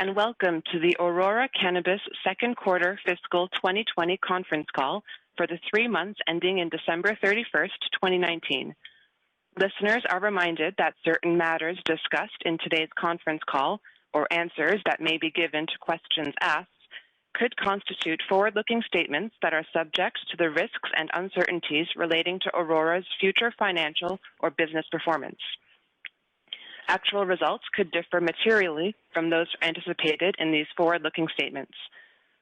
and welcome to the Aurora Cannabis Second Quarter Fiscal 2020 conference call for the 3 months ending in December 31st, 2019. Listeners are reminded that certain matters discussed in today's conference call or answers that may be given to questions asked could constitute forward-looking statements that are subject to the risks and uncertainties relating to Aurora's future financial or business performance. Actual results could differ materially from those anticipated in these forward-looking statements.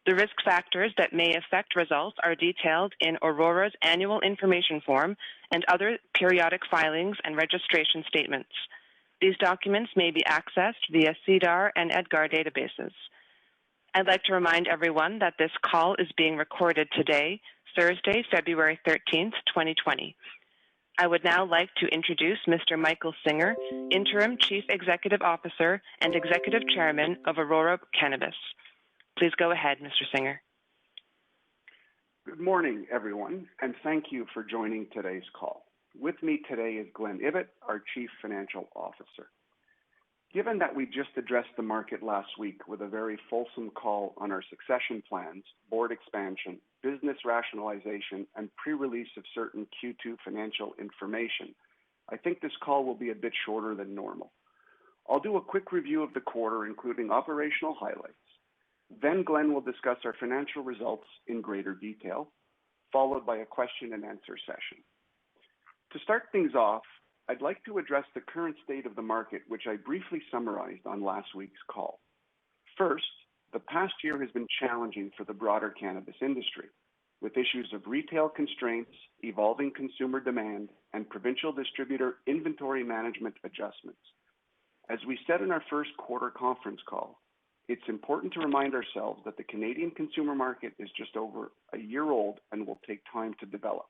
The risk factors that may affect results are detailed in Aurora's annual information form and other periodic filings and registration statements. These documents may be accessed via SEDAR and EDGAR databases. I'd like to remind everyone that this call is being recorded today, Thursday, February 13th, 2020. I would now like to introduce Mr. Michael Singer, Interim Chief Executive Officer and Executive Chairman of Aurora Cannabis. Please go ahead, Mr. Singer. Good morning, everyone, and thank you for joining today's call. With me today is Glen Ibbott, our Chief Financial Officer. Given that we just addressed the market last week with a very fulsome call on our succession plans, board expansion, business rationalization, and pre-release of certain Q2 financial information, I think this call will be a bit shorter than normal. I'll do a quick review of the quarter, including operational highlights. Then Glen will discuss our financial results in greater detail, followed by a question and answer session. To start things off, I'd like to address the current state of the market, which I briefly summarized on last week's call. First, the past year has been challenging for the broader cannabis industry, with issues of retail constraints, evolving consumer demand, and provincial distributor inventory management adjustments. As we said in our first quarter conference call, it's important to remind ourselves that the Canadian consumer market is just over a year old and will take time to develop.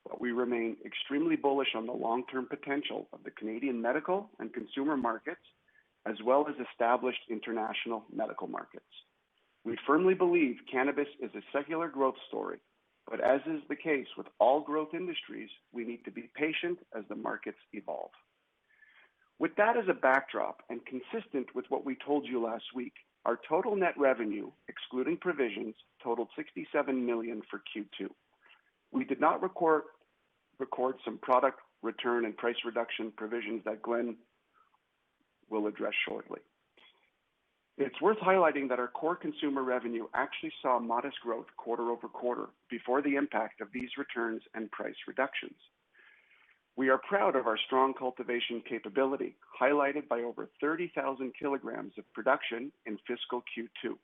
But we remain extremely bullish on the long-term potential of the Canadian medical and consumer markets, as well as established international medical markets. We firmly believe cannabis is a secular growth story, but as is the case with all growth industries, we need to be patient as the markets evolve. With that as a backdrop and consistent with what we told you last week, our total net revenue, excluding provisions, totaled $67 million for Q2. We did not record some product return and price reduction provisions that Glen will address shortly. It's worth highlighting that our core consumer revenue actually saw modest growth quarter over quarter before the impact of these returns and price reductions. We are proud of our strong cultivation capability, highlighted by over 30,000 kilograms of production in fiscal Q2.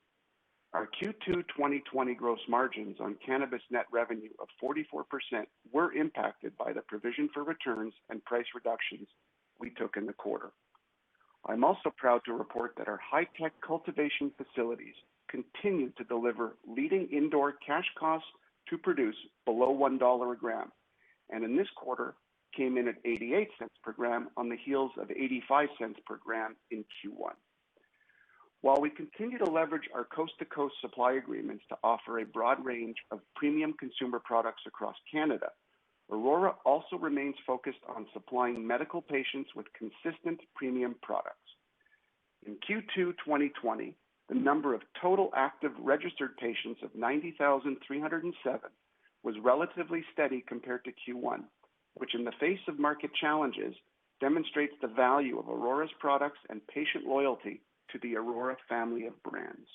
Our Q2 2020 gross margins on cannabis net revenue of 44% were impacted by the provision for returns and price reductions we took in the quarter. I'm also proud to report that our high-tech cultivation facilities continue to deliver leading indoor cash costs to produce below $1 a gram, and in this quarter came in at 88 cents per gram on the heels of 85 cents per gram in Q1. While we continue to leverage our coast-to-coast supply agreements to offer a broad range of premium consumer products across Canada, Aurora also remains focused on supplying medical patients with consistent premium products. In Q2 2020, the number of total active registered patients of 90,307 was relatively steady compared to Q1, which in the face of market challenges demonstrates the value of Aurora's products and patient loyalty to the Aurora family of brands.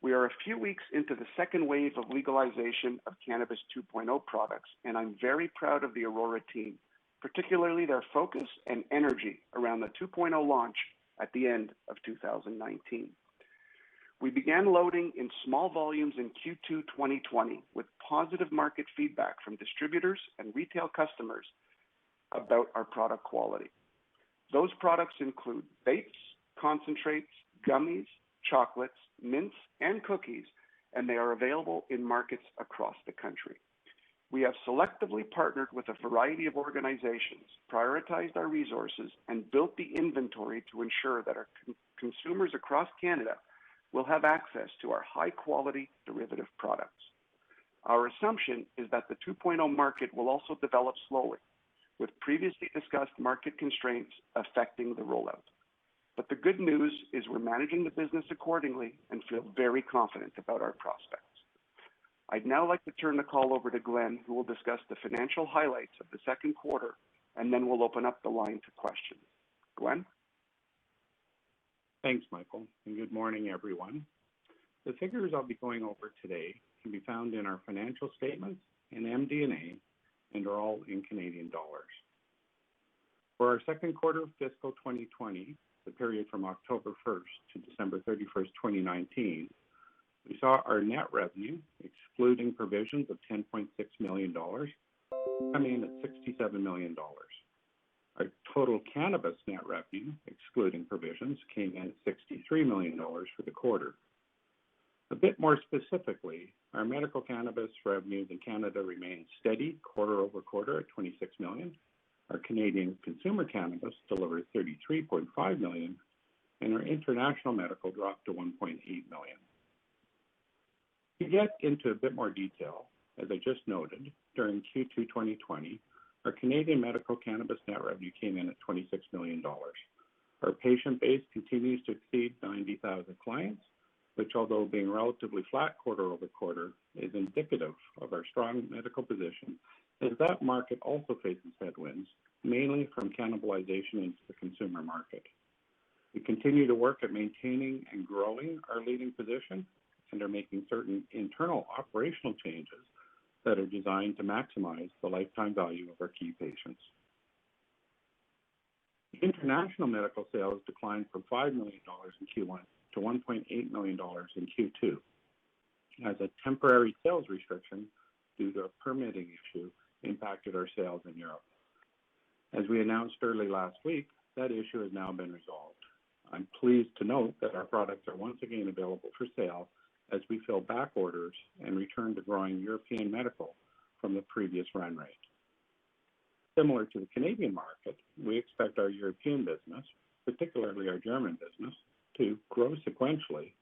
We are a few weeks into the second wave of legalization of Cannabis 2.0 products, and I'm very proud of the Aurora team, particularly their focus and energy around the 2.0 launch at the end of 2019. We began loading in small volumes in Q2 2020 with positive market feedback from distributors and retail customers about our product quality. Those products include vapes, concentrates, gummies, chocolates, mints, and cookies, and they are available in markets across the country. We have selectively partnered with a variety of organizations, prioritized our resources, and built the inventory to ensure that our consumers across Canada will have access to our high-quality derivative products. Our assumption is that the 2.0 market will also develop slowly, with previously discussed market constraints affecting the rollout. But the good news is we're managing the business accordingly and feel very confident about our prospects. I'd now like to turn the call over to Glenn, who will discuss the financial highlights of the second quarter, and then we'll open up the line to questions. Glenn? Thanks, Michael, and good morning, everyone. The figures I'll be going over today can be found in our financial statements and MD&A and are all in Canadian dollars. For our second quarter of fiscal 2020, the period from October 1st to December 31st, 2019, we saw our net revenue, excluding provisions of $10.6 million, come in at $67 million. Our total cannabis net revenue, excluding provisions, came in at $63 million for the quarter. A bit more specifically, our medical cannabis revenues in Canada remained steady quarter over quarter at $26 million. Our Canadian consumer cannabis delivered $33.5 million, and our international medical dropped to $1.8 million. To get into a bit more detail, as I just noted, during Q2 2020, our Canadian medical cannabis net revenue came in at $26 million. Our patient base continues to exceed 90,000 clients, which, although being relatively flat quarter over quarter, is indicative of our strong medical position, as that market also faces headwinds, mainly from cannibalization into the consumer market. We continue to work at maintaining and growing our leading position and are making certain internal operational changes that are designed to maximize the lifetime value of our key patients. International medical sales declined from $5 million in Q1 to $1.8 million in Q2 as a temporary sales restriction due to a permitting issue impacted our sales in Europe. As we announced early last week, that issue has now been resolved. I'm pleased to note that our products are once again available for sale as we fill back orders and return to growing European medical from the previous run rate. Similar to the Canadian market, we expect our European business, particularly our German business, to grow sequentially,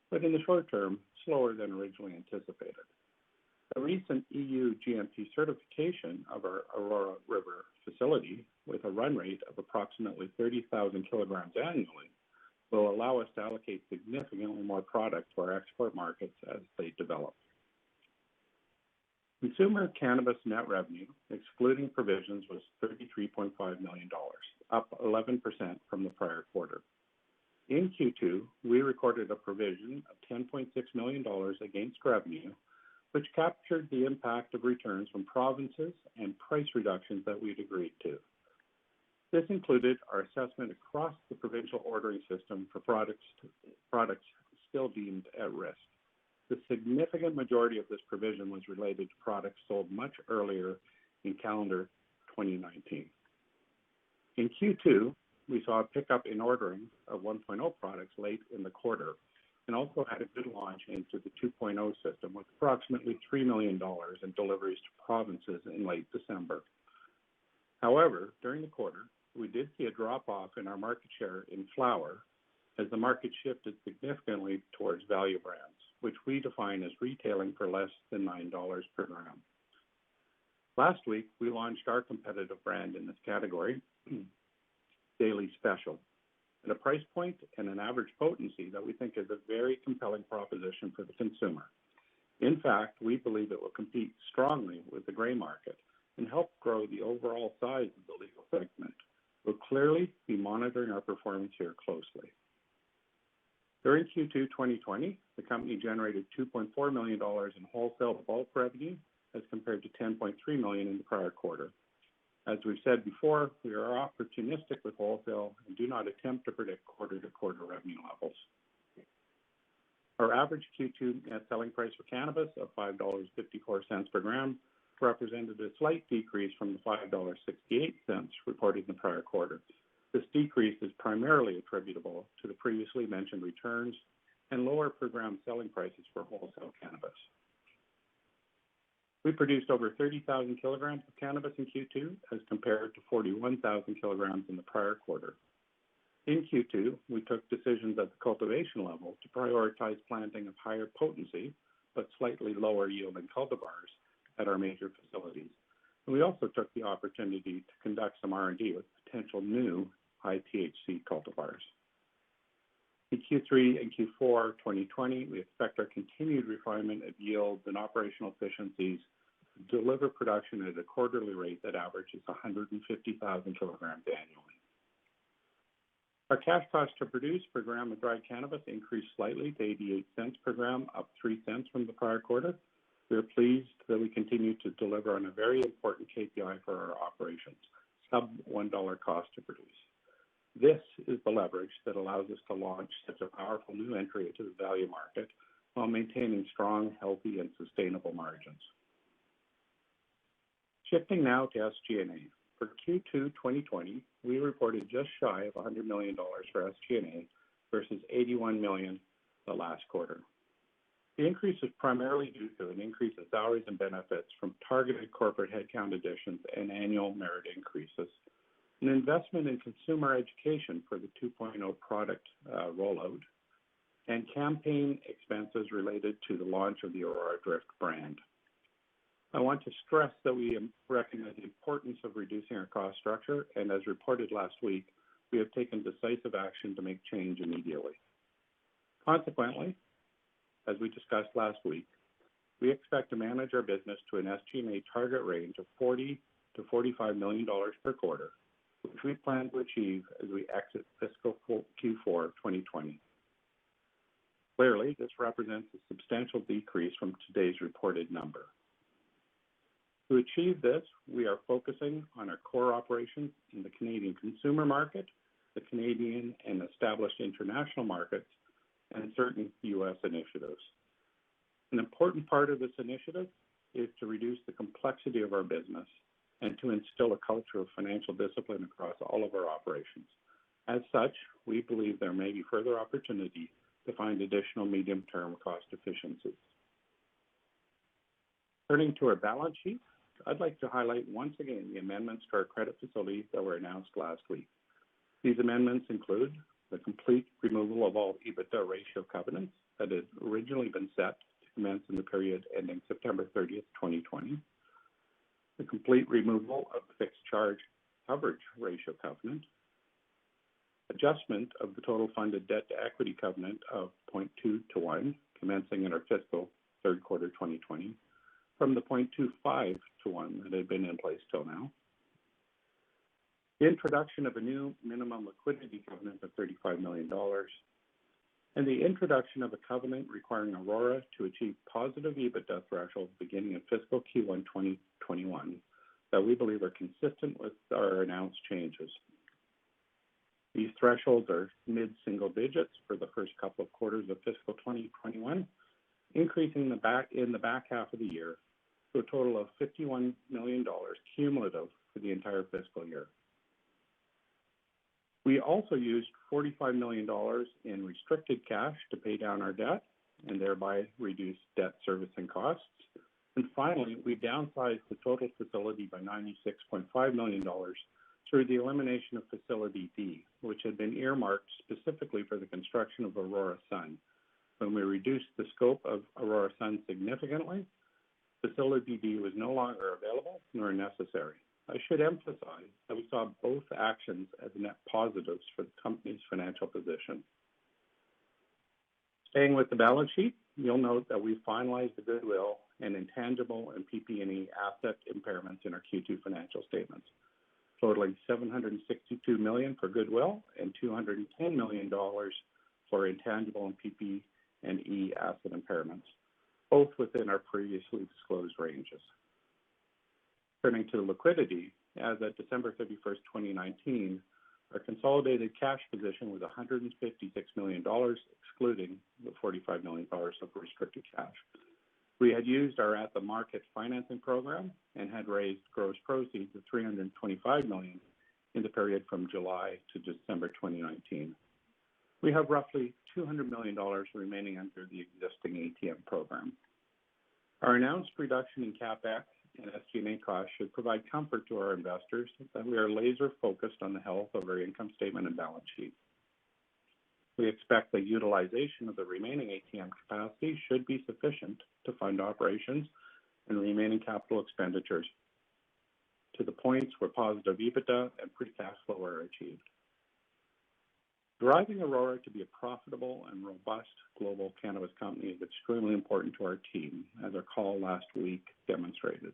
but in the short term, slower than originally anticipated. A recent EU GMP certification of our Aurora River facility, with a run rate of approximately 30,000 kilograms annually, will allow us to allocate significantly more product to our export markets as they develop. Consumer cannabis net revenue, excluding provisions, was $33.5 million, up 11% from the prior quarter. In Q2, we recorded a provision of $10.6 million against revenue, which captured the impact of returns from provinces and price reductions that we'd agreed to. This included our assessment across the provincial ordering system for products still deemed at risk. The significant majority of this provision was related to products sold much earlier in calendar 2019. In Q2, we saw a pickup in ordering of 1.0 products late in the quarter and also had a good launch into the 2.0 system with approximately $3 million in deliveries to provinces in late December. However, during the quarter, we did see a drop-off in our market share in flower as the market shifted significantly towards value brands, which we define as retailing for less than $9 per gram. Last week, we launched our competitive brand in this category, Daily Special, at a price point and an average potency that we think is a very compelling proposition for the consumer. In fact, we believe it will compete strongly with the gray market and help grow the overall size of the legal segment. We'll clearly be monitoring our performance here closely. During Q2 2020, the company generated $2.4 million in wholesale bulk revenue as compared to $10.3 million in the prior quarter. As we've said before, we are opportunistic with wholesale and do not attempt to predict quarter-to-quarter revenue levels. Our average Q2 net selling price for cannabis of $5.54 per gram represented a slight decrease from the $5.68 reported in the prior quarter. This decrease is primarily attributable to the previously mentioned returns and lower per gram selling prices for wholesale cannabis. We produced over 30,000 kilograms of cannabis in Q2 as compared to 41,000 kilograms in the prior quarter. In Q2, we took decisions at the cultivation level to prioritize planting of higher potency but slightly lower yielding cultivars at our major facilities. And we also took the opportunity to conduct some R&D with potential new high THC cultivars. In Q3 and Q4 2020, we expect our continued refinement of yields and operational efficiencies to deliver production at a quarterly rate that averages 150,000 kilograms annually. Our cash cost to produce per gram of dried cannabis increased slightly to 88 cents per gram, up 3 cents from the prior quarter. We are pleased that we continue to deliver on a very important KPI for our operations, sub $1 cost to produce. This is the leverage that allows us to launch such a powerful new entry into the value market while maintaining strong, healthy, and sustainable margins. Shifting now to SG&A. For Q2 2020, we reported just shy of $100 million for SG&A versus $81 million the last quarter. The increase is primarily due to an increase in salaries and benefits from targeted corporate headcount additions and annual merit increases, an investment in consumer education for the 2.0 product rollout, and campaign expenses related to the launch of the Aurora Drift brand. I want to stress that we recognize the importance of reducing our cost structure, and as reported last week, we have taken decisive action to make change immediately. Consequently, as we discussed last week, we expect to manage our business to an SG&A target range of $40 to $45 million per quarter, which we plan to achieve as we exit fiscal Q4 2020. Clearly, this represents a substantial decrease from today's reported number. To achieve this, we are focusing on our core operations in the Canadian consumer market, the Canadian and established international markets, and certain U.S. initiatives. An important part of this initiative is to reduce the complexity of our business and to instill a culture of financial discipline across all of our operations. As such, we believe there may be further opportunity to find additional medium-term cost efficiencies. Turning to our balance sheet, I'd like to highlight once again the amendments to our credit facility that were announced last week. These amendments include the complete removal of all EBITDA ratio covenants that had originally been set to commence in the period ending September 30th, 2020, the complete removal of the fixed charge coverage ratio covenant, adjustment of the total funded debt to equity covenant of 0.2 to 1, commencing in our fiscal third quarter 2020, from the 0.25 to 1 that had been in place till now. The introduction of a new minimum liquidity covenant of $35 million, and the introduction of a covenant requiring Aurora to achieve positive EBITDA thresholds beginning in fiscal Q1 2021 that we believe are consistent with our announced changes. These thresholds are mid-single digits for the first couple of quarters of fiscal 2021, increasing in the back half of the year to a total of $51 million cumulative for the entire fiscal year. We also used $45 million in restricted cash to pay down our debt and thereby reduce debt servicing costs. And finally, we downsized the total facility by $96.5 million through the elimination of Facility D, which had been earmarked specifically for the construction of Aurora Sun. When we reduced the scope of Aurora Sun significantly, Facility D was no longer available nor necessary. I should emphasize that we saw both actions as net positives for the company's financial position. Staying with the balance sheet, you'll note that we finalized the goodwill and intangible and PP&E asset impairments in our Q2 financial statements, totaling $762 million for goodwill and $210 million for intangible and PP&E asset impairments, both within our previously disclosed ranges. Turning to liquidity, as of December 31st, 2019, our consolidated cash position was $156 million, excluding the $45 million of restricted cash. We had used our at-the-market financing program and had raised gross proceeds of $325 million in the period from July to December 2019. We have roughly $200 million remaining under the existing ATM program. Our announced reduction in CapEx and SG&A costs should provide comfort to our investors that we are laser focused on the health of our income statement and balance sheet. We expect the utilization of the remaining ATM capacity should be sufficient to fund operations and remaining capital expenditures to the points where positive EBITDA and free cash flow are achieved. Driving Aurora to be a profitable and robust global cannabis company is extremely important to our team, as our call last week demonstrated.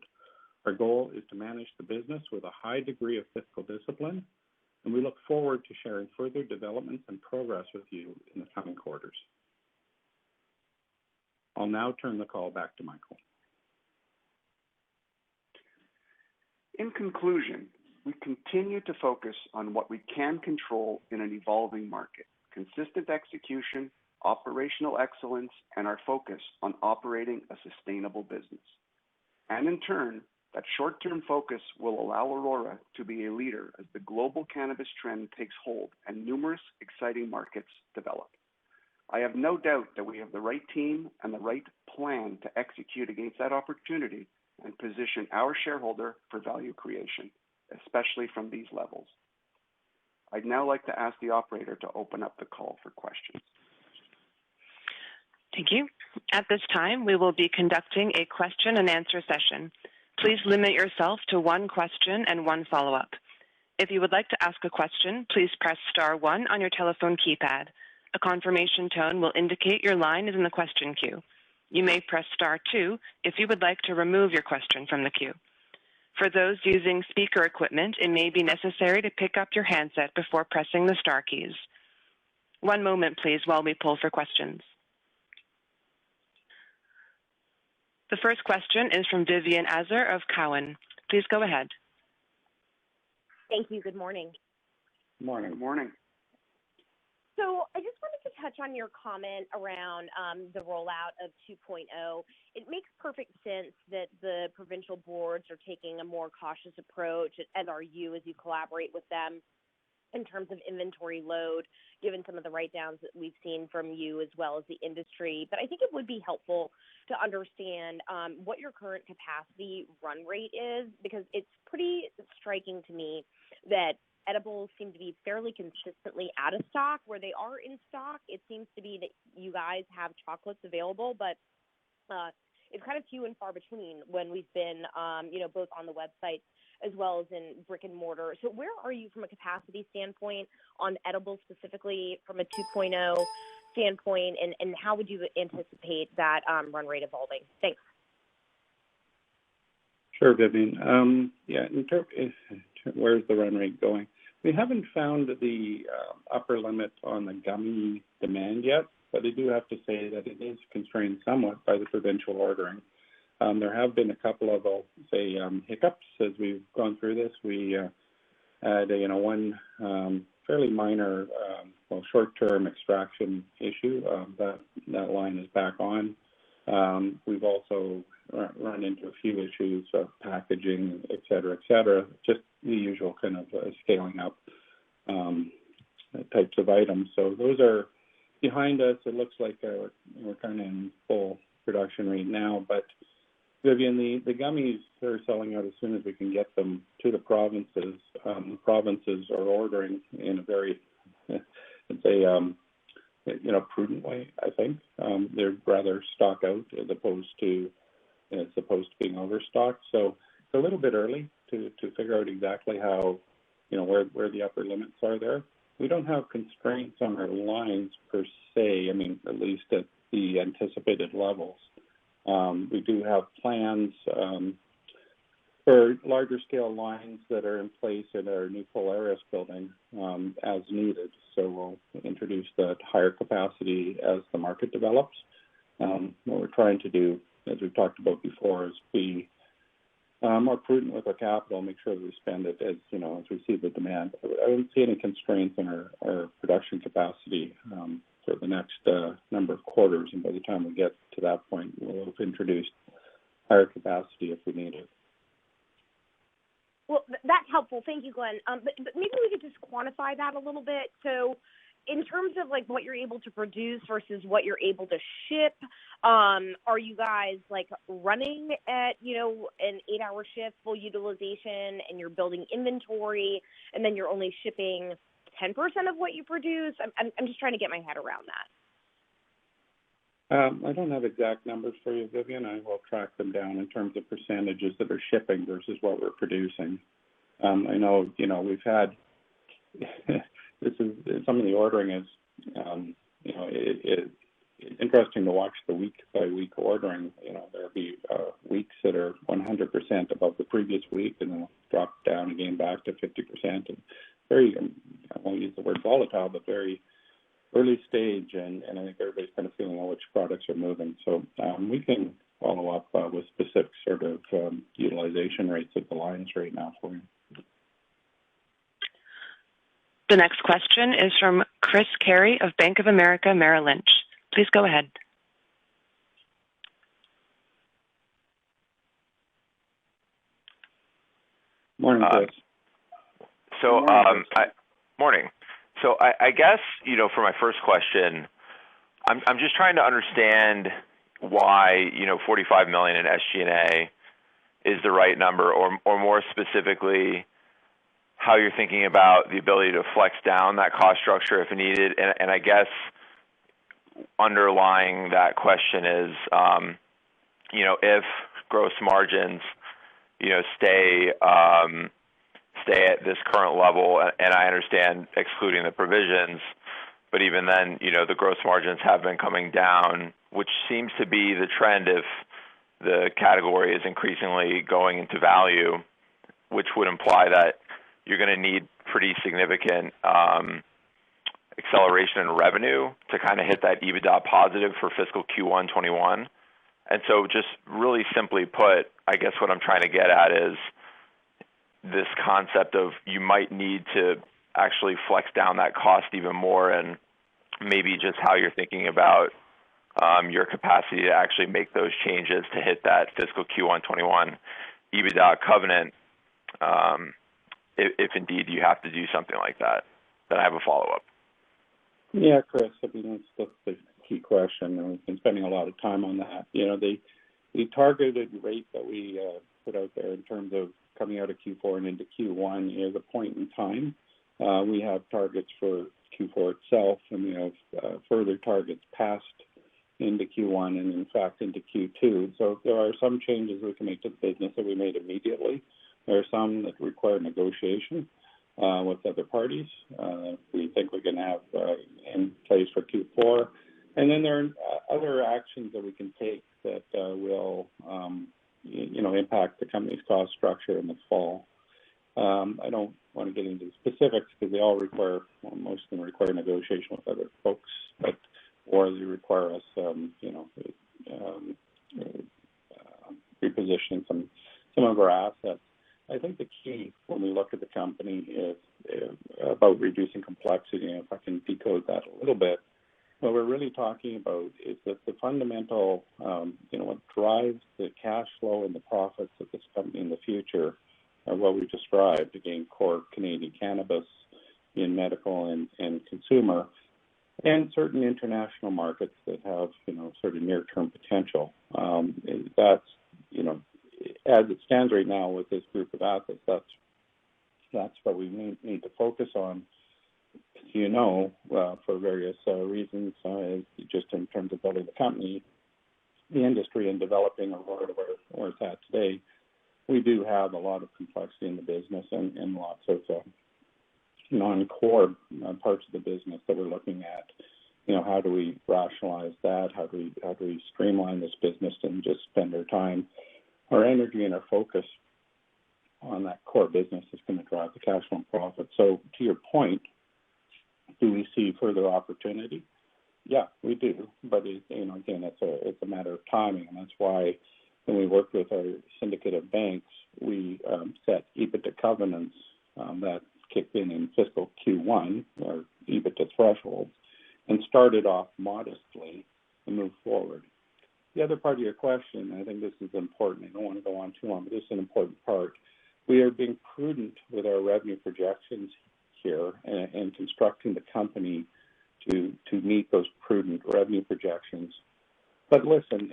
Our goal is to manage the business with a high degree of fiscal discipline, and we look forward to sharing further developments and progress with you in the coming quarters. I'll now turn the call back to Michael. In conclusion, we continue to focus on what we can control in an evolving market: consistent execution, operational excellence, and our focus on operating a sustainable business. And in turn, that short-term focus will allow Aurora to be a leader as the global cannabis trend takes hold and numerous exciting markets develop. I have no doubt that we have the right team and the right plan to execute against that opportunity and position our shareholder for value creation, especially from these levels. I'd now like to ask the operator to open up the call for questions. Thank you. At this time, we will be conducting a question and answer session. Please limit yourself to one question and one follow-up. If you would like to ask a question, please press star 1 on your telephone keypad. A confirmation tone will indicate your line is in the question queue. You may press star 2 if you would like to remove your question from the queue. For those using speaker equipment, it may be necessary to pick up your handset before pressing the star keys. One moment, please, while we pull for questions. The first question is from Vivian Azar of Cowen. Please go ahead. Thank you. Good morning. Good morning. Good morning. So I just wanted to touch on your comment around the rollout of 2.0. It makes perfect sense that the provincial boards are taking a more cautious approach, as are you, as you collaborate with them in terms of inventory load, given some of the write-downs that we've seen from you as well as the industry. But I think it would be helpful to understand what your current capacity run rate is, because it's pretty striking to me that edibles seem to be fairly consistently out of stock. Where they are in stock, it seems to be that you guys have chocolates available, but it's kind of few and far between when we've been, both on the website as well as in brick and mortar. So where are you from a capacity standpoint on edibles, specifically from a 2.0 standpoint, and how would you anticipate that run rate evolving? Thanks. Sure, Vivian. Where's the run rate going? We haven't found the upper limit on the gummy demand yet, but I do have to say that it is constrained somewhat by the provincial ordering. There have been a couple of, hiccups as we've gone through this. We had one fairly minor, short-term extraction issue. That line is back on. We've also run into a few issues of packaging, et cetera, just the usual kind of scaling up types of items. So those are behind us. It looks like we're kind of in full production right now. But, Vivian, the gummies are selling out as soon as we can get them to the provinces. The provinces are ordering in a very, prudent way, I think. They'd rather stock out as opposed to being overstocked. So it's a little bit early to figure out exactly how, where the upper limits are there. We don't have constraints on our lines per se, at least at the anticipated levels. We do have plans for larger scale lines that are in place in our new Polaris building as needed. So we'll introduce the higher capacity as the market develops. What we're trying to do, as we've talked about before, is be more prudent with our capital, make sure that we spend it as we see the demand. I don't see any constraints in our production capacity for the next number of quarters, and by the time we get to that point, we'll have introduced higher capacity if we need it. Well, that's helpful. Thank you, Glenn. But maybe we could just quantify that a little bit. So in terms of what you're able to produce versus what you're able to ship, are you guys running at, an 8-hour shift, full utilization, and you're building inventory, and then you're only shipping 10% of what you produce? I'm just trying to get my head around that. I don't have exact numbers for you, Vivian. I will track them down in terms of percentages that are shipping versus what we're producing. I know, we've had this is some of the ordering is, it's interesting to watch the week by week ordering. There'll be weeks that are 100% above the previous week, and then drop down again back to 50%. And very, I won't use the word volatile, but very early stage, and I think everybody's kind of feeling which products are moving. So we can follow up with specific sort of utilization rates of the lines right now for you. The next question is from Chris Carey of Bank of America Merrill Lynch. Please go ahead. Morning, Chris. Morning. So I guess, for my first question, I'm just trying to understand why, $45 million in SG&A is the right number, or more specifically, how you're thinking about the ability to flex down that cost structure if needed. And I guess underlying that question is, if gross margins, stay at this current level, and I understand excluding the provisions, but even then, the gross margins have been coming down, which seems to be the trend if the category is increasingly going into value, which would imply that you're going to need pretty significant acceleration in revenue to kind of hit that EBITDA positive for fiscal Q1 21. And so just really simply put, I guess what I'm trying to get at is this concept of you might need to actually flex down that cost even more, and maybe just how you're thinking about your capacity to actually make those changes to hit that fiscal Q1 21 EBITDA covenant, if indeed you have to do something like that. Then I have a follow-up. Yeah, Chris, that's the key question, and we've been spending a lot of time on that. The targeted rate that we put out there in terms of coming out of Q4 and into Q1 is a point in time. We have targets for Q4 itself, and we have further targets past into Q1 and, in fact, into Q2. So there are some changes we can make to the business that we made immediately. There are some that require negotiation with other parties. We think we can have in place for Q4. And then there are other actions that we can take that will, impact the company's cost structure in the fall. I don't want to get into specifics because they all most of them require negotiation with other folks, or they require us, repositioning some of our assets. I think the key when we look at the company is about reducing complexity, and if I can decode that a little bit, what we're really talking about is that the fundamental, what drives the cash flow and the profits of this company in the future are what we described, again, core Canadian cannabis in medical and consumer, and certain international markets that have, sort of near-term potential. That's, as it stands right now with this group of assets, that's what we need to focus on. For various reasons, just in terms of building the company, the industry, and developing Aurora to where it's at today, we do have a lot of complexity in the business and lots of non-core parts of the business that we're looking at. How do we rationalize that? How do we streamline this business and just spend our time, our energy, and our focus on that core business is going to drive the cash flow and profit. So to your point, do we see further opportunity? Yeah, we do. But again, it's a matter of timing, and that's why when we worked with our syndicate of banks, we set EBITDA covenants that kicked in fiscal Q1, or EBITDA thresholds, and started off modestly and moved forward. The other part of your question, I think this is important. I don't want to go on too long, but this is an important part. We are being prudent with our revenue projections here and constructing the company to meet those prudent revenue projections. But listen,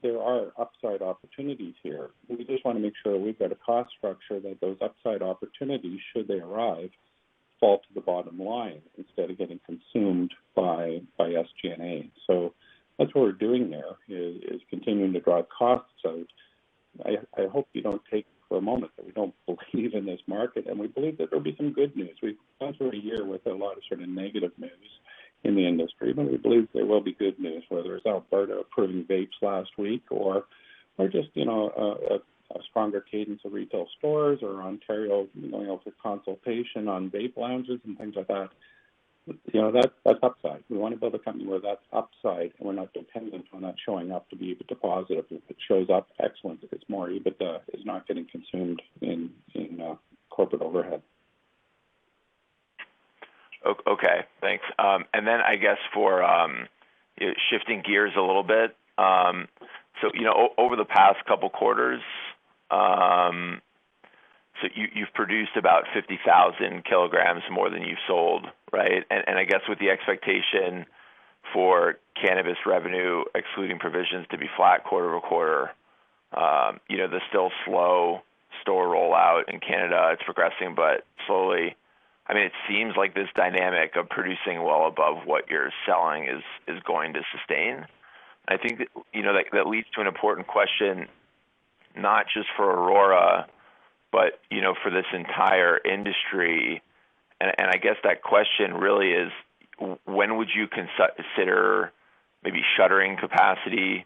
there are upside opportunities here. We just want to make sure we've got a cost structure that those upside opportunities, should they arrive, fall to the bottom line instead of getting consumed by SG&A. So that's what we're doing there, is continuing to drive costs out. I hope you don't take for a moment that we don't believe in this market, and we believe that there'll be some good news. We've gone through a year with a lot of sort of negative news in the industry, but we believe there will be good news, whether it's Alberta approving vapes last week or just, a stronger cadence of retail stores, or Ontario going out for consultation on vape lounges and things like that. That's upside. We want to build a company where that's upside, and we're not dependent on that showing up to be EBITDA positive. If it shows up, excellent. If it's more EBITDA is not getting consumed in corporate overhead. Okay, thanks. And then I guess for shifting gears a little bit, so over the past couple quarters, so you've produced about 50,000 kilograms more than you've sold, right? And I guess with the expectation for cannabis revenue, excluding provisions, to be flat quarter over quarter, the still slow store rollout in Canada, it's progressing, but slowly. I mean, it seems like this dynamic of producing well above what you're selling is going to sustain. I think that leads to an important question, not just for Aurora, but for this entire industry. And I guess that question really is, when would you consider maybe shuttering capacity,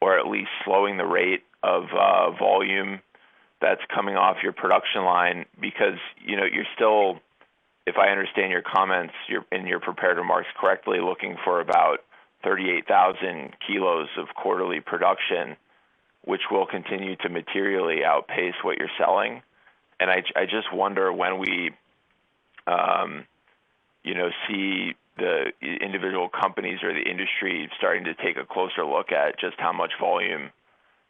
or at least slowing the rate of volume that's coming off your production line? Because you're still, if I understand your comments, you're in your prepared remarks correctly, looking for about 38,000 kilos of quarterly production, which will continue to materially outpace what you're selling. And I just wonder when we, see the individual companies or the industry starting to take a closer look at just how much volume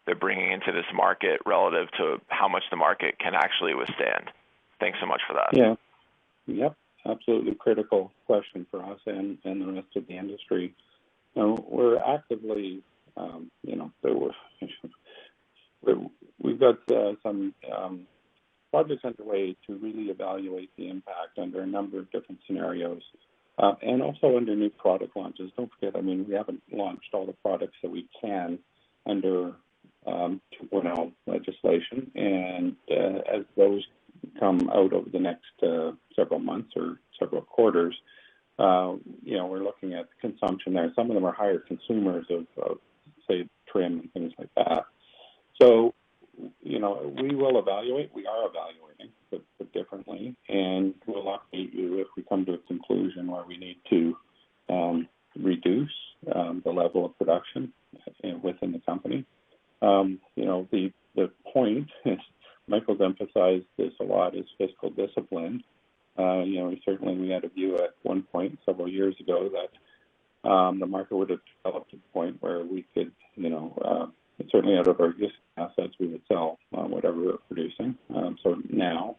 they're bringing into this market relative to how much the market can actually withstand. Thanks so much for that. Yeah. Yep. Absolutely critical question for us and the rest of the industry. We're actively, we've got some projects underway to really evaluate the impact under a number of different scenarios, and also under new product launches. Don't forget, we haven't launched all the products that we can under 2.0 legislation, and as those come out over the next several months or several quarters, we're looking at consumption there. Some of them are higher consumers of say, trim and things like that. So, we will evaluate. We are evaluating, but differently, and we'll update you if we come to a conclusion where we need to reduce the level of production within the company. The point is, Michael's emphasized this a lot, is fiscal discipline. We had a view at one point several years ago that the market would have developed to the point where we could, certainly out of our existing assets, we would sell whatever we're producing. So now,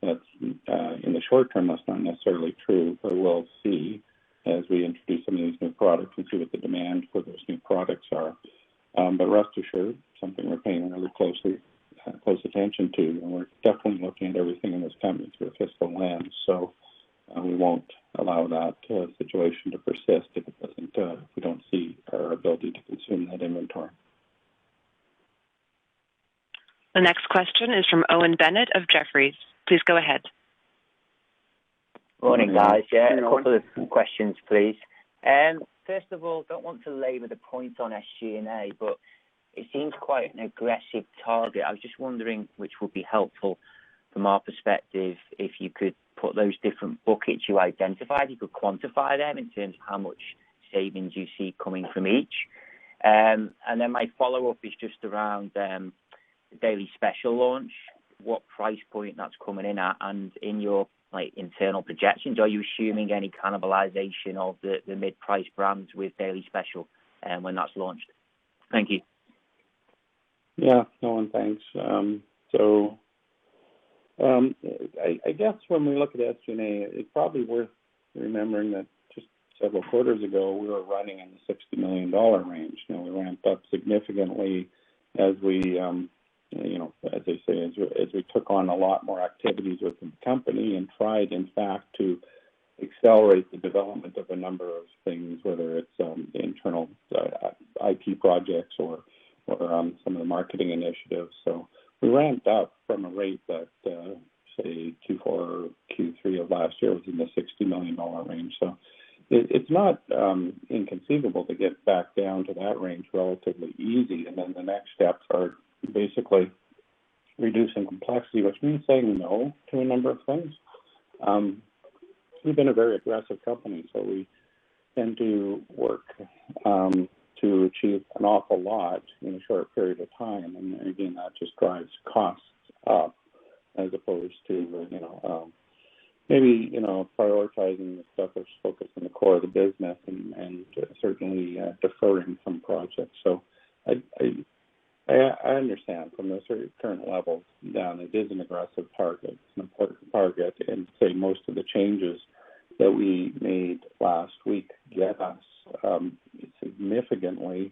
that's in the short term, that's not necessarily true, but we'll see as we introduce some of these new products and see what the demand for those new products are. But rest assured, something we're paying really close attention to, and we're definitely looking at everything in this company through a fiscal lens. So we won't allow that situation to persist if we don't see our ability to consume that inventory. The next question is from Owen Bennett of Jefferies. Please go ahead. Morning, guys. Yeah, a couple of questions, please. First of all, don't want to labour the point on SG&A, but it seems quite an aggressive target. I was just wondering, which would be helpful from our perspective, if you could put those different buckets you identified, you could quantify them in terms of how much savings you see coming from each. And then my follow-up is just around the Daily Special launch, what price point that's coming in at, and in your internal projections, are you assuming any cannibalization of the mid-price brands with Daily Special when that's launched? Thank you. Yeah, Nolan, thanks. I guess when we look at SG&A, it's probably worth remembering that just several quarters ago, we were running in the $60 million range. We ramped up significantly as we, as I say, as we took on a lot more activities within the company and tried, in fact, to accelerate the development of a number of things, whether it's internal IT projects or some of the marketing initiatives. So we ramped up from a rate that, say, Q4 or Q3 of last year was in the $60 million range. So it's not inconceivable to get back down to that range relatively easy. And then the next steps are basically reducing complexity, which means saying no to a number of things. We've been a very aggressive company, so we tend to work to achieve an awful lot in a short period of time. And again, that just drives costs up as opposed to, maybe, prioritizing the stuff that's focused on the core of the business and certainly deferring some projects. So I understand from the current levels down, it is an aggressive target. It's an important target, and say most of the changes that we made last week get us significantly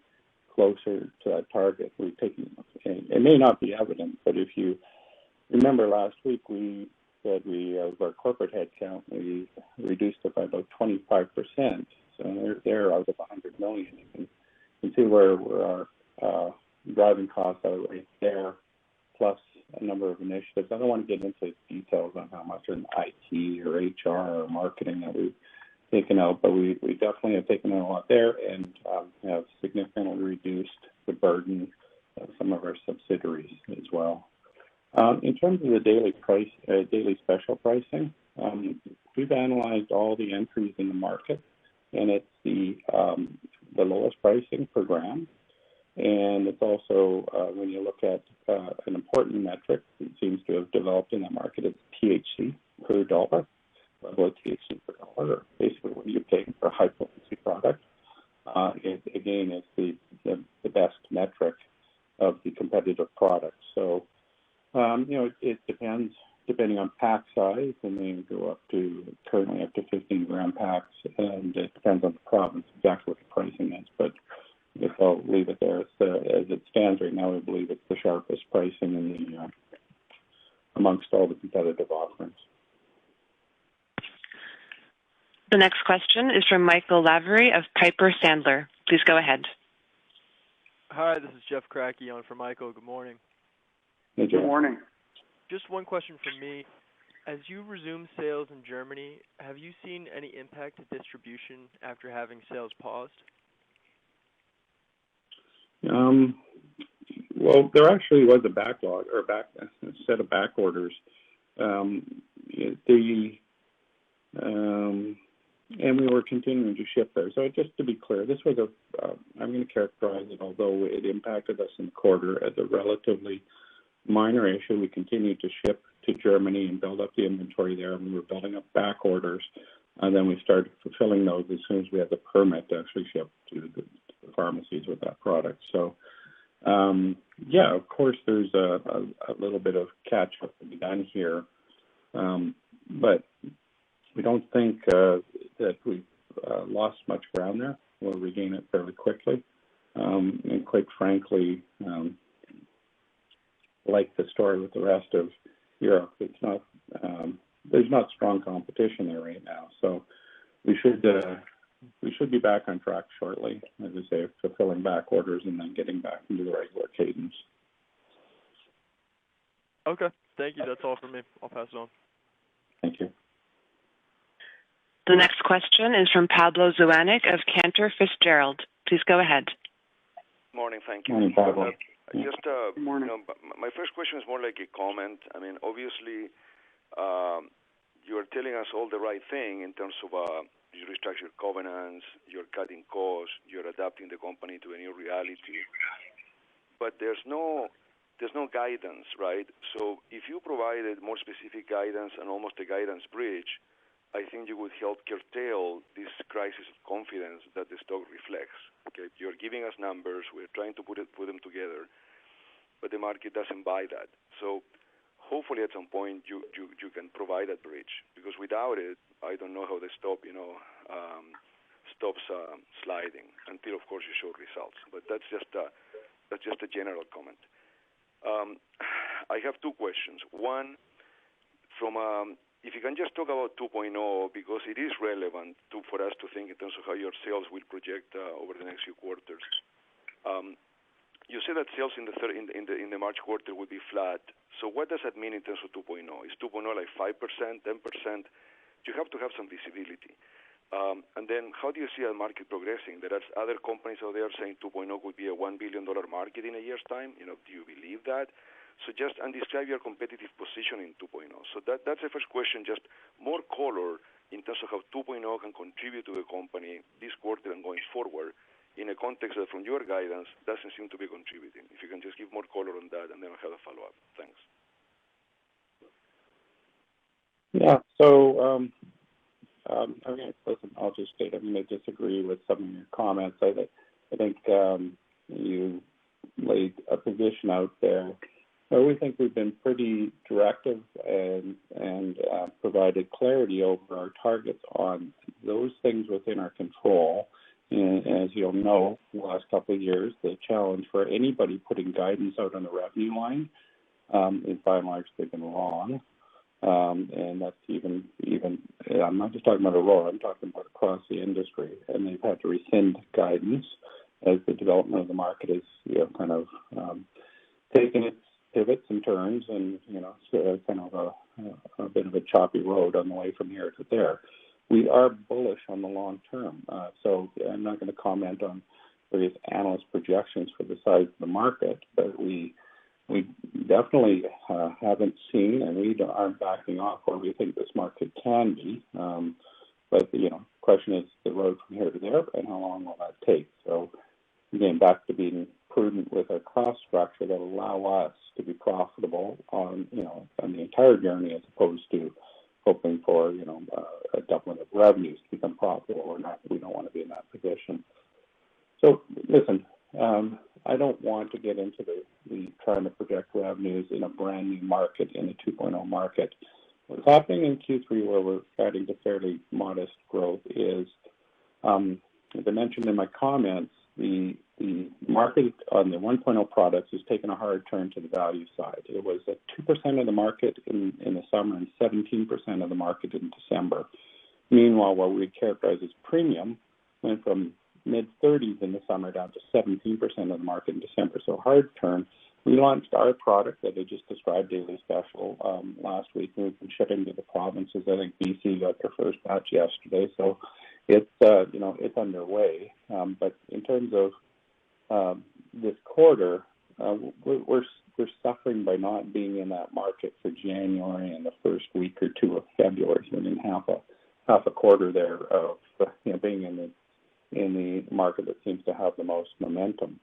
closer to that target. We've taken, it may not be evident, but if you remember last week, we said our corporate headcount, we reduced it by about 25%. So they're out of 100 million. You can see where our driving costs are right there, plus a number of initiatives. I don't want to get into details on how much in IT or HR or marketing that we've taken out, but we definitely have taken out a lot there and have significantly reduced the burden of some of our subsidiaries as well. In terms of the daily special pricing, we've analyzed all the entries in the market, and it's the lowest pricing per gram. And it's also, when you look at an important metric that seems to have developed in that market, it's THC per dollar, level of THC per dollar, or basically what you're paying for a high-potency product. Again, it's the best metric of the competitive product. So, it depends, depending on pack size, and they go currently up to 15-gram packs, and it depends on the province exactly what the pricing is. But I guess I'll leave it there. As it stands right now, I believe it's the sharpest pricing in amongst all the competitive offerings. The next question is from Michael Lavery of Piper Sandler. Please go ahead. Hi, this is Jeff Crackey on for Michael. Good morning. Hey, Jeff. Good morning. Just one question from me. As you resume sales in Germany, have you seen any impact to distribution after having sales paused? Well, there actually was a backlog or a set of back orders. And we were continuing to ship there. So just to be clear, this was I'm going to characterize it, although it impacted us in the quarter, as a relatively minor issue. We continued to ship to Germany and build up the inventory there, and we were building up back orders. And then we started fulfilling those as soon as we had the permit to actually ship to the pharmacies with that product. So, of course, there's a little bit of catch-up to be done here. But we don't think that we've lost much ground there. We'll regain it fairly quickly. And quite frankly, like the story with the rest of Europe, it's not there's not strong competition there right now. So we should be back on track shortly, as I say, fulfilling back orders and then getting back into the regular cadence. Okay, thank you. That's all for me. I'll pass it on. Thank you. The next question is from Pablo Zuanic of Cantor Fitzgerald. Please go ahead. Morning, thank you. Morning, Pablo. Morning. My first question is more like a comment. I mean, obviously, you're telling us all the right thing in terms of you restructure covenants, you're cutting costs, you're adapting the company to a new reality. But there's no guidance, right? So if you provided more specific guidance and almost a guidance bridge, I think you would help curtail this crisis of confidence that the stock reflects. Okay, you're giving us numbers, we're trying to put them together, but the market doesn't buy that. So hopefully at some point you can provide that bridge, because without it, I don't know how the stock stops sliding until, of course, you show results. But that's just a general comment. I have two questions. One, if you can just talk about 2.0, because it is relevant for us to think in terms of how your sales will project over the next few quarters. you say that sales in the March quarter would be flat. So what does that mean in terms of 2.0? Is 2.0 like 5%, 10%? You have to have some visibility. And then how do you see the market progressing? There are other companies out there saying 2.0 could be a $1 billion market in a year's time. Do you believe that? So describe your competitive position in 2.0. So that's the first question, just more color in terms of how 2.0 can contribute to the company this quarter and going forward in a context that from your guidance doesn't seem to be contributing. If you can just give more color on that, and then I'll have a follow-up. Thanks. Yeah, so listen, I'll just state, I disagree with some of your comments. I think you laid a position out there. We think we've been pretty directive and provided clarity over our targets on those things within our control. And as you'll know, the last couple of years, the challenge for anybody putting guidance out on the revenue line is by and large they've been wrong. And that's even I'm not just talking about Aurora, I'm talking about across the industry. And they've had to rescind guidance as the development of the market is kind of taken its pivots and turns, and it's kind of a bit of a choppy road on the way from here to there. We are bullish on the long term, so I'm not going to comment on various analyst projections for the size of the market, but we definitely haven't seen, and we aren't backing off where we think this market can be. But the question is the road from here to there, and how long will that take? So again, back to being prudent with our cost structure that allow us to be profitable on the entire journey, as opposed to hoping for a doubling of revenues to become profitable or not. We don't want to be in that position. So listen, I don't want to get into the trying to project revenues in a brand new market, in a 2.0 market. What's happening in Q3, where we're guiding to fairly modest growth, is, as I mentioned in my comments, the market on the 1.0 products has taken a hard turn to the value side. It was at 2% of the market in the summer and 17% of the market in December. Meanwhile, what we characterize as premium went from mid-30s in the summer down to 17% of the market in December. So hard turn. We launched our product that I just described, Daily Special, last week. We've been shipping to the provinces. I think BC got their first batch yesterday. So it's it's underway. But in terms of this quarter, we're suffering by not being in that market for January and the first week or two of February. So in half a quarter there of being in the market that seems to have the most momentum.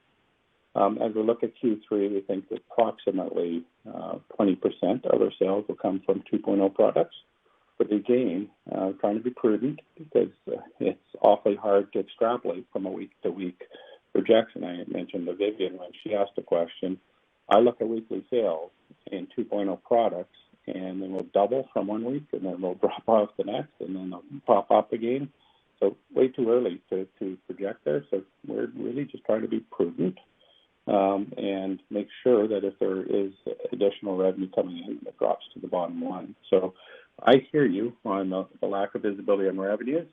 As we look at Q3, we think that approximately 20% of our sales will come from 2.0 products. But again, trying to be prudent, because it's awfully hard to extrapolate from a week-to-week projection. I mentioned to Vivian when she asked a question, I look at weekly sales in 2.0 products, and then we'll double from one week, and then we'll drop off the next, and then they'll pop up again. So way too early to project there. So we're really just trying to be prudent and make sure that if there is additional revenue coming in, it drops to the bottom line. So I hear you on the lack of visibility on revenues,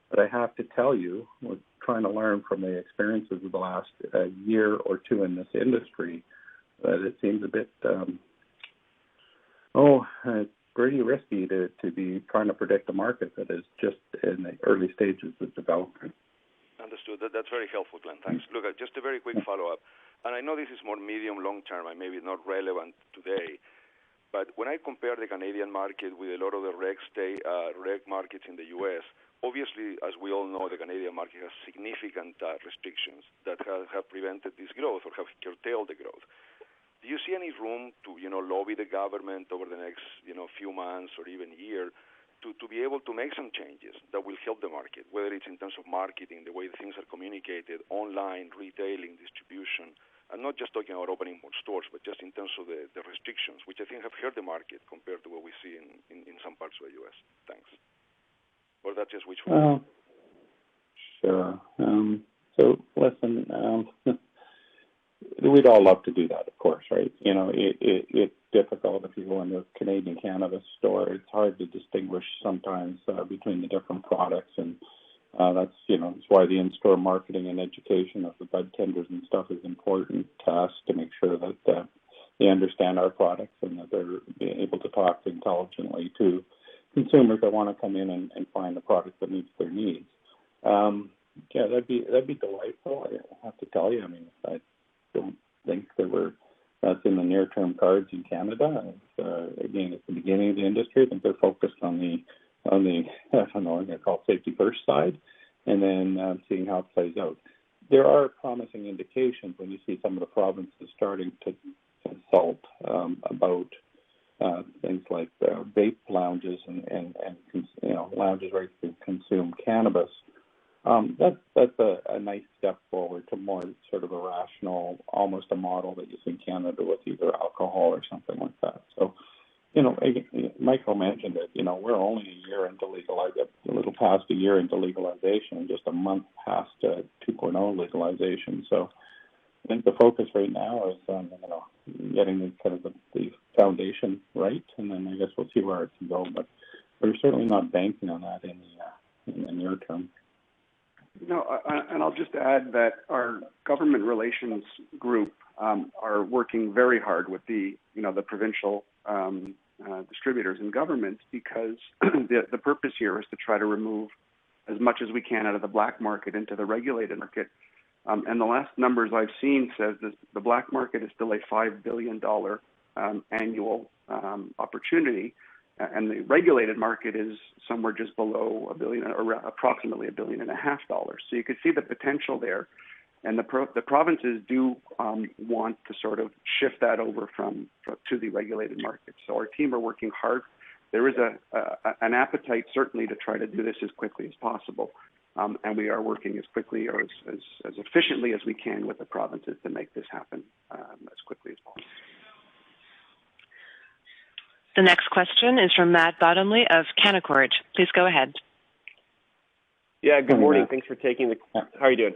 but I have to tell you, we're trying to learn from the experiences of the last year or two in this industry, that it seems a bit, pretty risky to be trying to predict a market that is just in the early stages of development. Understood. That's very helpful, Glenn. Thanks. Look, just a very quick follow-up. And I know this is more medium, long-term, and maybe not relevant today, but when I compare the Canadian market with a lot of the reg markets in the U.S., obviously, as we all know, the Canadian market has significant restrictions that have prevented this growth or have curtailed the growth. Do you see any room to, lobby the government over the next, few months or even year to be able to make some changes that will help the market, whether it's in terms of marketing, the way things are communicated, online, retailing, distribution? I'm not just talking about opening more stores, but just in terms of the restrictions, which I think have hurt the market compared to what we see in some parts of the U.S. Thanks. Or that's just wishful. Sure. So listen, we'd all love to do that, of course, right? It's difficult if you go into a Canadian cannabis store. It's hard to distinguish sometimes between the different products, and That's that's why the in-store marketing and education of the bud tenders and stuff is important to us to make sure that they understand our products and that they're able to talk intelligently to consumers that want to come in and find a product that meets their needs. That'd be delightful. I have to tell you. I mean, I don't think that's in the near-term cards in Canada. Again, it's the beginning of the industry. I think they're focused on the I don't know, I'm going to call it safety first side, and then seeing how it plays out. There are promising indications when you see some of the provinces starting to consult about things like vape lounges and lounges where you can consume cannabis. That's a nice step forward to more sort of a rational, almost a model that you see in Canada with either alcohol or something like that. So, Michael mentioned it. We're only a year into legalization, a little past a year into legalization, just a month past 2.0 legalization. So, I think the focus right now is on getting the foundation right, and then I guess we'll see where it can go. But we're certainly not banking on that in the near term. And I'll just add that our government relations group are working very hard with the provincial distributors and governments, because the purpose here is to try to remove as much as we can out of the black market into the regulated market. And the last numbers I've seen says that the black market is still a $5 billion annual opportunity, and the regulated market is somewhere just below $1 billion, or approximately $1.5 billion. So you can see the potential there, and the provinces do want to sort of shift that over to the regulated market. So our team are working hard. There is an appetite certainly to try to do this as quickly as possible, and we are working as quickly or as efficiently as we can with the provinces to make this happen as quickly as possible. The next question is from Matt Bottomley of Canaccord. Please go ahead. Yeah, good morning. Thanks for taking how are you doing?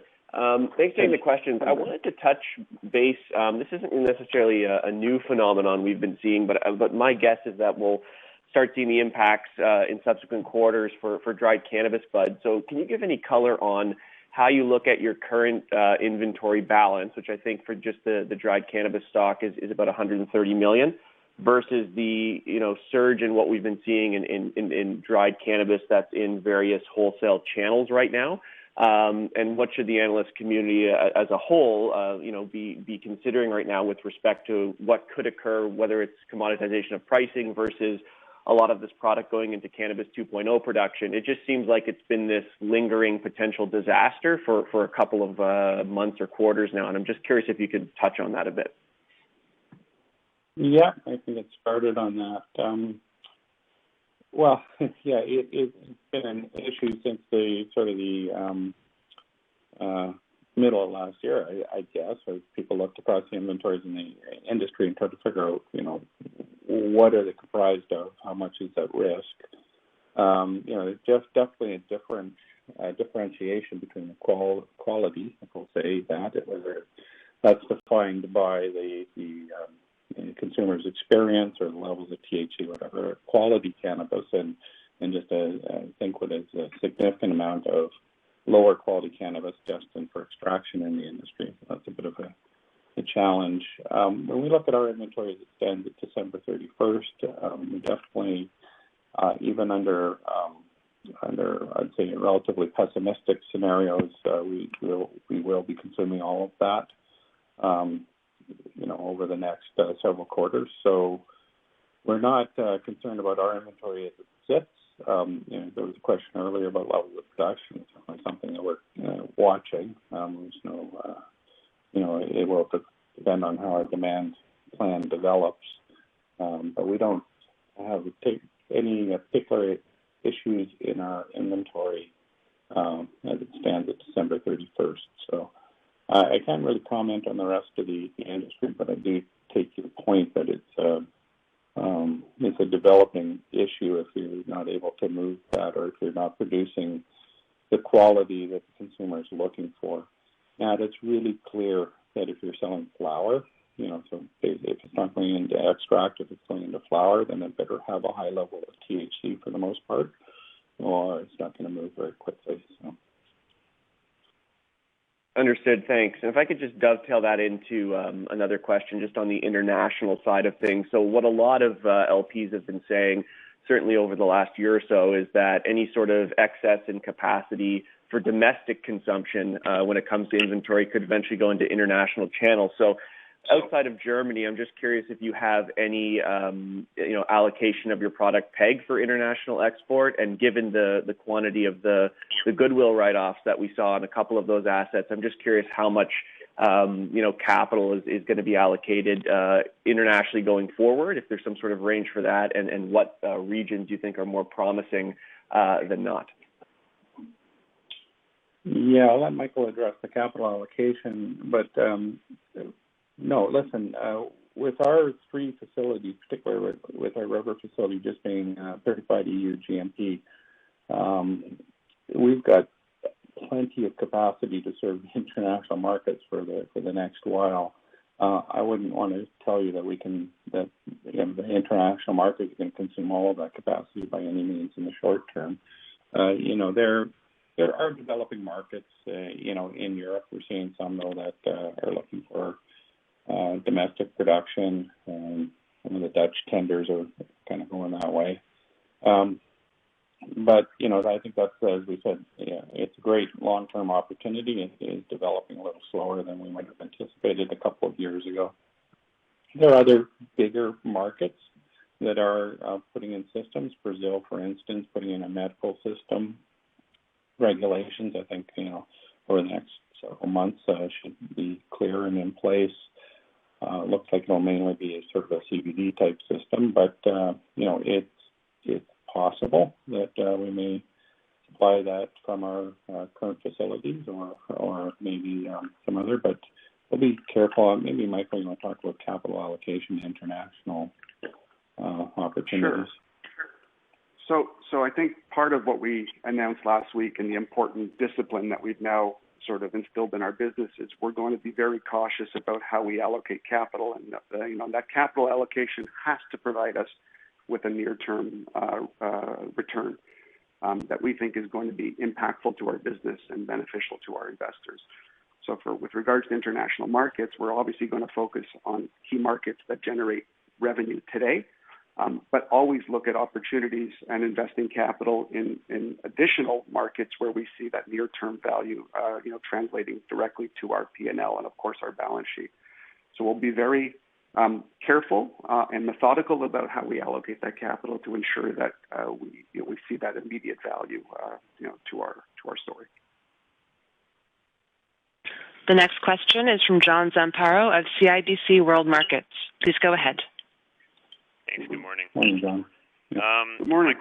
Thanks for taking the questions. I wanted to touch base. This isn't necessarily a new phenomenon we've been seeing, but my guess is that we'll start seeing the impacts in subsequent quarters for dried cannabis bud. So can you give any color on how you look at your current inventory balance, which I think for just the dried cannabis stock is about $130 million, versus the surge in what we've been seeing in dried cannabis that's in various wholesale channels right now, and what should the analyst community as a whole be considering right now with respect to what could occur, whether it's commoditization of pricing versus a lot of this product going into cannabis 2.0 production. It just seems like it's been this lingering potential disaster for a couple of months or quarters now, and I'm just curious if you could touch on that a bit. Yeah, I think it started on that. It's been an issue since the middle of last year, I guess, as people looked across the inventories in the industry and tried to figure out, what are they comprised of, how much is at risk. There's just definitely a differentiation between the quality, if we'll say that, whether that's defined by the consumer's experience or the levels of THC, whatever, quality cannabis, and just I think what is a significant amount of lower quality cannabis destined for extraction in the industry. That's a bit of a challenge. When we look at our inventory as it stands at December 31st, we definitely, even under I'd say relatively pessimistic scenarios, we will be consuming all of that. Over the next several quarters. So we're not concerned about our inventory as it sits. There was a question earlier about levels of production. It's definitely something that we're watching. There's it will depend on how our demand plan develops. But we don't have any particular issues in our inventory as it stands at December 31st. So I can't really comment on the rest of the industry, but I do take your point that it's a developing issue if you're not able to move that, or if you're not producing the quality that the consumer is looking for. Now, it's really clear that if you're selling flour, so if it's not going into extract, if it's going into flour, then it better have a high level of THC for the most part, or it's not going to move very quickly. So Understood. Thanks. And if I could just dovetail that into another question just on the international side of things. So what a lot of LPs have been saying, certainly over the last year or so, is that any sort of excess in capacity for domestic consumption when it comes to inventory could eventually go into international channels. So outside of Germany, I'm just curious if you have any allocation of your product pegged for international export, and given the quantity of the goodwill write-offs that we saw on a couple of those assets, I'm just curious how much capital is going to be allocated internationally going forward, if there's some sort of range for that, and what regions you think are more promising than not. Yeah, I'll let Michael address the capital allocation, but no, listen, with our three facilities, particularly with our rubber facility just being certified EU GMP, we've got plenty of capacity to serve the international markets for the next while. I wouldn't want to tell you that the international market can consume all of that capacity by any means in the short term. There are developing markets, in Europe. We're seeing some, though, that are looking for domestic production. Some of the Dutch tenders are kind of going that way. But, I think that's, as we said, it's a great long-term opportunity. It is developing a little slower than we might have anticipated a couple of years ago. There are other bigger markets that are putting in systems. Brazil, for instance, putting in a medical system. Regulations, I think, over the next several months should be clear and in place. Looks like it'll mainly be a sort of a CBD type system, but it's possible that we may supply that from our current facilities or maybe some other. But we'll be careful. Maybe Michael, you want to talk about capital allocation, international opportunities. Sure. So I think part of what we announced last week and the important discipline that we've now sort of instilled in our business is we're going to be very cautious about how we allocate capital, and that capital allocation has to provide us with a near-term return that we think is going to be impactful to our business and beneficial to our investors. So with regards to international markets, we're obviously going to focus on key markets that generate revenue today, but always look at opportunities and investing capital in additional markets where we see that near-term value, translating directly to our P&L and, of course, our balance sheet. So we'll be very careful and methodical about how we allocate that capital to ensure that we see that immediate value, to our story. The next question is from John Zamparo of CIBC World Markets. Please go ahead. Thanks. Good morning. Morning, John. Good morning.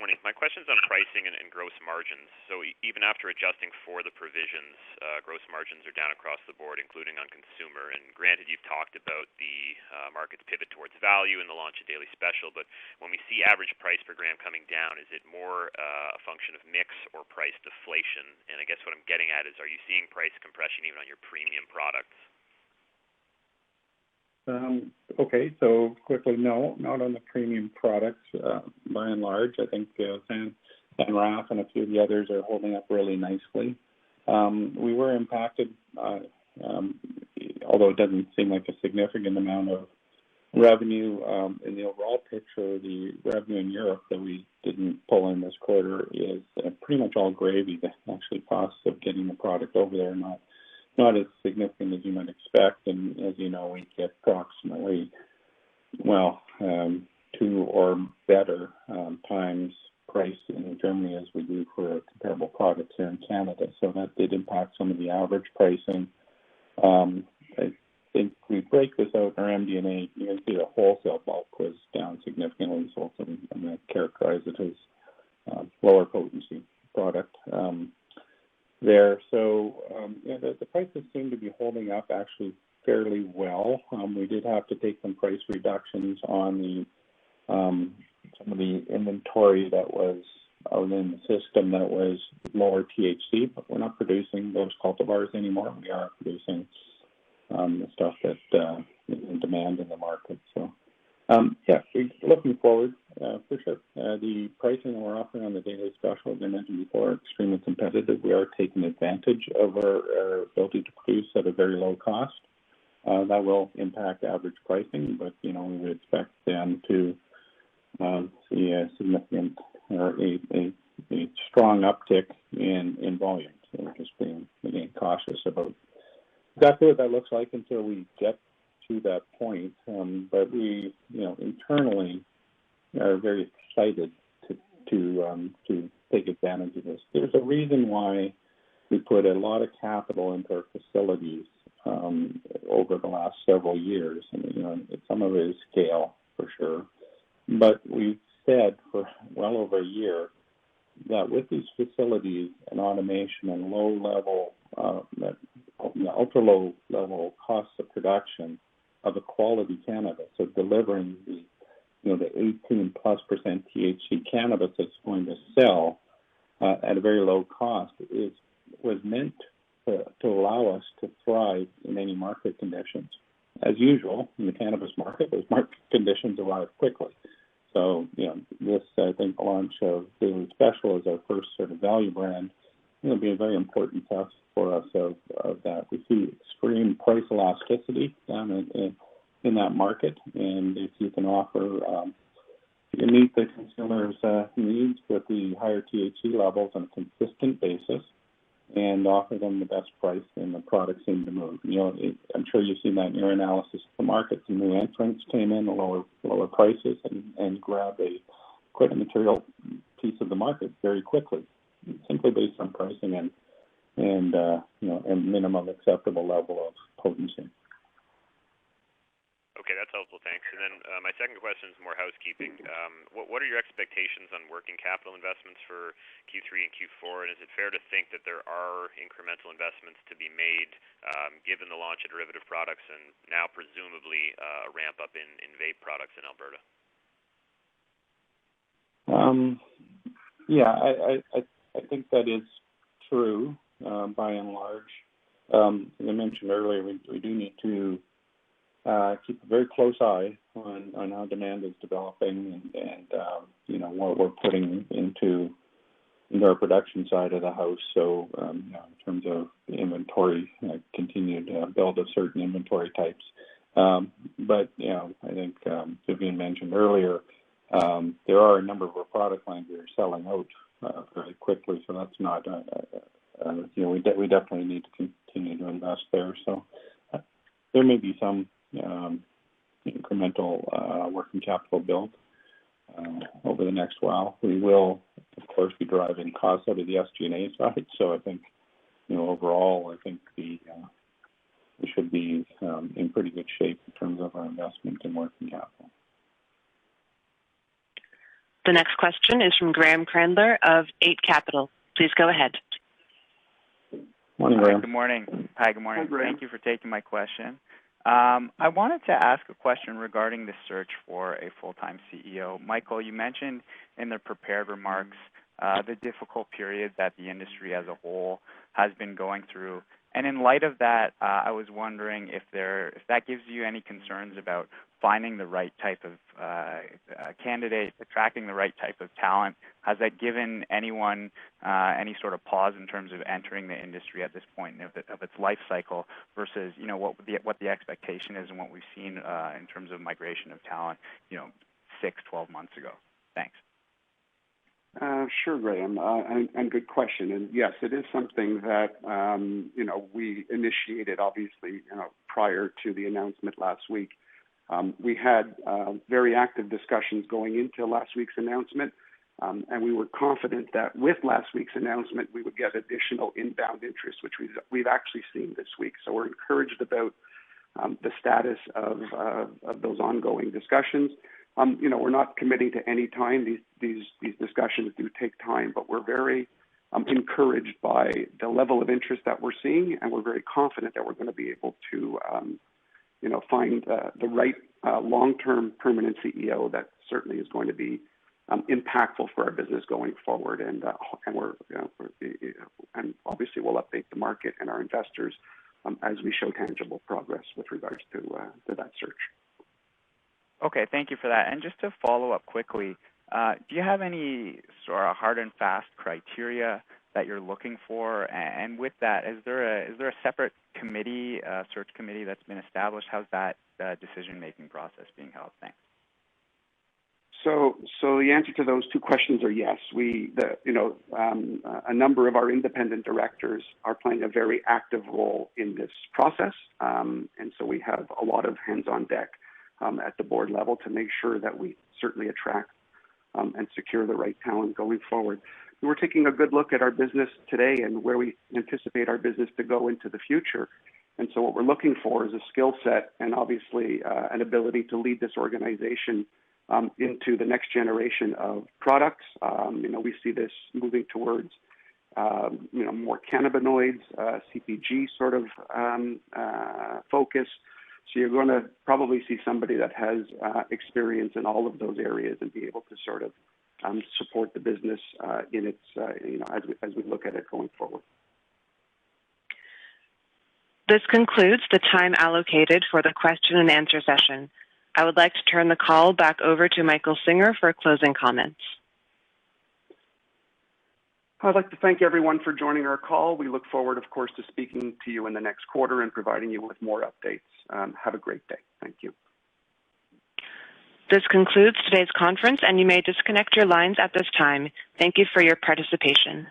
Morning. My question's on pricing and gross margins. So even after adjusting for the provisions, gross margins are down across the board, including on consumer. And granted, you've talked about the market's pivot towards value and the launch of Daily Special, but when we see average price per gram coming down, is it more a function of mix or price deflation? And I guess what I'm getting at is, are you seeing price compression even on your premium products? Okay, so quickly, no, not on the premium products. By and large, I think San Raf and a few of the others are holding up really nicely. We were impacted, although it doesn't seem like a significant amount of revenue in the overall picture. The revenue in Europe that we didn't pull in this quarter is pretty much all gravy. The actually costs of getting the product over there not as significant as you might expect, and as you know, we get approximately 2 or better times price in Germany as we do for comparable products here in Canada. So that did impact some of the average pricing. I think we break this out in our MD&A. You can see the wholesale bulk was down significantly, so I'm going to characterize it as lower potency product there. So the prices seem to be holding up actually fairly well. We did have to take some price reductions on the some of the inventory that was out in the system that was lower THC, but we're not producing those cultivars anymore. We are producing the stuff that is in demand in the market. So, looking forward, for sure. The pricing we're offering on the daily special, as I mentioned before, extremely competitive. We are taking advantage of our ability to produce at a very low cost. That will impact average pricing, but we would expect them to see a significant or a strong uptick in volume. So we're just being again cautious about exactly what that looks like until we get to that point. But we, internally are very excited to take advantage of this. There's a reason why we put a lot of capital into our facilities over the last several years. And, some of it is scale for sure, but we've said for well over a year that with these facilities and automation and ultra low level costs of production of a quality cannabis, so delivering the 18+% THC cannabis that's going to sell at a very low cost was meant to allow us to thrive in any market conditions. As usual, in the cannabis market, those market conditions arrive quickly. So, this, I think, launch of Daily Special as our first sort of value brand, will be a very important test for us of that. We see extreme price elasticity down in that market, and if you can offer, you can meet the consumer's needs with the higher THC levels on a consistent basis, and offer them the best price, and the products seem to move. I'm sure you've seen that in your analysis of the market. Some new entrants came in at lower prices and grabbed quite a material piece of the market very quickly, simply based on pricing and a minimum acceptable level of potency. Okay, that's helpful. Thanks. And then my second question is more housekeeping. What are your expectations on working capital investments for Q3 and Q4? And is it fair to think that there are incremental investments to be made given the launch of derivative products and now presumably a ramp up in vape products in Alberta? I think that is true by and large. As I mentioned earlier, we do need to keep a very close eye on how demand is developing and what we're putting into our production side of the house. So in terms of inventory, continued build of certain inventory types. But I think Vivian mentioned earlier, there are a number of our product lines that are selling out very quickly. So that's not we definitely need to continue to invest there. So there may be some incremental working capital build over the next while. We will, of course, be driving costs out of the SG&A side. So I think, overall, I think we should be in pretty good shape in terms of our investment in working capital. The next question is from Graham Crandler of 8 Capital. Please go ahead. Morning, Graham. Hi, good morning. Hi, good morning. Hi, Graham. Thank you for taking my question. I wanted to ask a question regarding the search for a full-time CEO. Michael, you mentioned in the prepared remarks the difficult period that the industry as a whole has been going through. And in light of that, I was wondering if that gives you any concerns about finding the right type of candidate, attracting the right type of talent. Has that given anyone any sort of pause in terms of entering the industry at this point of its life cycle versus what the expectation is and what we've seen in terms of migration of talent 6-12 months ago? Thanks. Sure, Graham, and good question. And yes, it is something that we initiated, obviously, prior to the announcement last week. We had very active discussions going into last week's announcement, and we were confident that with last week's announcement we would get additional inbound interest, which we've actually seen this week. So we're encouraged about the status of those ongoing discussions. We're not committing to any time. These discussions do take time, but we're very encouraged by the level of interest that we're seeing, and we're very confident that we're going to be able to, find the right long-term permanent CEO that certainly is going to be impactful for our business going forward. And and obviously we'll update the market and our investors as we show tangible progress with regards to that search. Okay, thank you for that. And just to follow up quickly, do you have any sort of hard and fast criteria that you're looking for? And with that, is there a separate committee, search committee that's been established? How's that decision-making process being held? Thanks. So the answer to those two questions are yes. A number of our independent directors are playing a very active role in this process, and so we have a lot of hands on deck at the board level to make sure that we certainly attract and secure the right talent going forward. We're taking a good look at our business today and where we anticipate our business to go into the future. And so what we're looking for is a skill set and obviously an ability to lead this organization into the next generation of products. We see this moving towards, more cannabinoids, CPG sort of focus. So you're going to probably see somebody that has experience in all of those areas and be able to sort of support the business in its, as we look at it going forward. This concludes the time allocated for the question and answer session. I would like to turn the call back over to Michael Singer for closing comments. I'd like to thank everyone for joining our call. We look forward, of course, to speaking to you in the next quarter and providing you with more updates. Have a great day. Thank you. This concludes today's conference, and you may disconnect your lines at this time. Thank you for your participation.